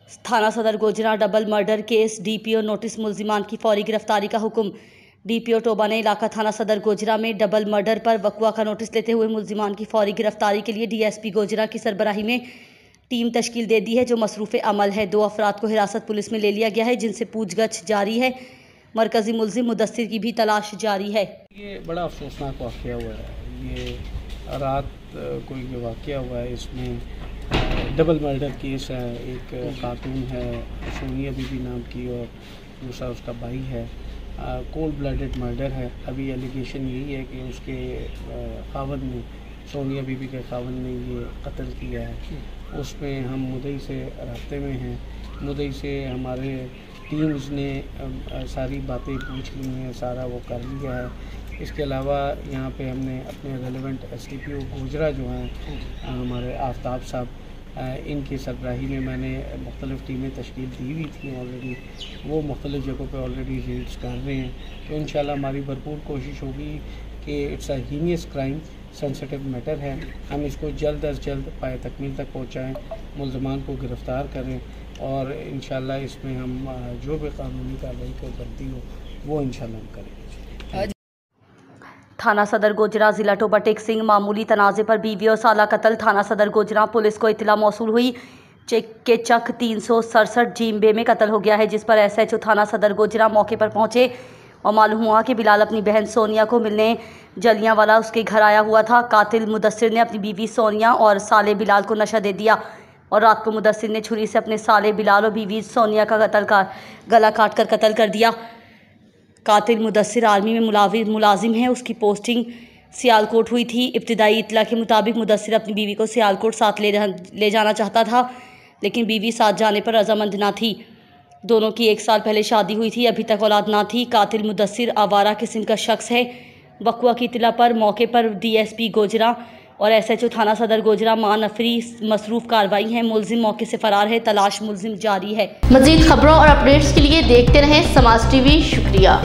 थाना सदर Gojra double murder case DPO notice मुल्जिमान की फौरी गिरफ्तारी का हुक्म। डीपीओ टोबा ने इलाका थाना सदर गोजरा में डबल मर्डर पर वकवा का नोटिस लेते हुए मुल्जिमान की फौरी गिरफ्तारी के लिए डीएसपी गोजरा की सरबराही में टीम तश्कील दे दी है, जो मसरूफ़ अमल है। 2 अफराद को हिरासत पुलिस में ले लिया गया है, जिनसे पूछगछ जारी है। मरकजी मुल्जिम मुदस्सिर की भी तलाश जारी है। ये बड़ा अफसोसनाक वाक़या हुआ है। ये रात कोई ये वाक़या हुआ है, इसमें डबल मर्डर केस है। एक खातून है सोनिया बीबी नाम की और दूसरा उसका भाई है। कोल्ड ब्लडेड मर्डर है। अभी एलिगेशन यही है कि उसके खावंद ने, सोनिया बीबी के खावंद ने ये कत्ल किया है। उसमें हम मुदई से रास्ते में हैं। मुदई से हमारे टीम्स ने सारी बातें पूछ ली हैं, सारा वो कर लिया है। इसके अलावा यहाँ पे हमने अपने रेलेवेंट एसडीपीओ गोजरा जो हैं हमारे आफ्ताब साहब, इनकी सरबराही में मैंने मुख्तलिफ़ टीमें तश्कील दी हुई थी ऑलरेडी। वो मुख्तलिफ़ जगहों पे ऑलरेडी रेड्स कर रहे हैं। तो इंशाल्लाह हमारी भरपूर कोशिश होगी कि it's a heinous crime, sensitive matter है। हम इसको जल्द अज जल्द पाए तकमील तक पहुँचाएँ, मुल्ज़िमान को गिरफ़्तार करें और इंशाल्लाह इसमें हम जो भी कानूनी कार्रवाई को बनती हो वो इंशाल्लाह हम करेंगे। थाना सदर गोजरा जिला टोबा टेक सिंह मामूली तनाज़े पर बीवी और साला कत्ल। थाना सदर गोजरा पुलिस को इत्तला मौसूल हुई के चक 367 जीमबे में कत्ल हो गया है, जिस पर एसएचओ थाना सदर गोजरा मौके पर पहुंचे और मालूम हुआ कि बिलाल अपनी बहन सोनिया को मिलने जलियांवाला उसके घर आया हुआ था। कातिल मुदस्सिर ने अपनी बीवी सोनिया और साले बिलाल को नशा दे दिया और रात को मुदस्सिर ने छुरी से अपने साले बिलाल और बीवी सोनिया का गला काट कर कत्ल कर दिया। कातिल मुदस्सिर आर्मी में मुलाजिम है। उसकी पोस्टिंग सियालकोट हुई थी। इब्तिदाई इत्तला के मुताबिक मुदस्सिर अपनी बीवी को सियालकोट साथ ले जाना चाहता था, लेकिन बीवी साथ जाने पर रजामंद ना थी। दोनों की 1 साल पहले शादी हुई थी, अभी तक औलाद ना थी। कातिल मुदस्सिर आवारा किस्म का शख्स है। वकवा की इत्तला पर मौके पर डीएसपी गोजरा और एसएचओ थाना सदर गोजरा मां नफरी मसरूफ कार्रवाई है। मुल्जिम मौके से फरार है, तलाश मुल्जिम जारी है। मजीद खबरों और अपडेट्स के लिए देखते रहें समाज टीवी। शुक्रिया।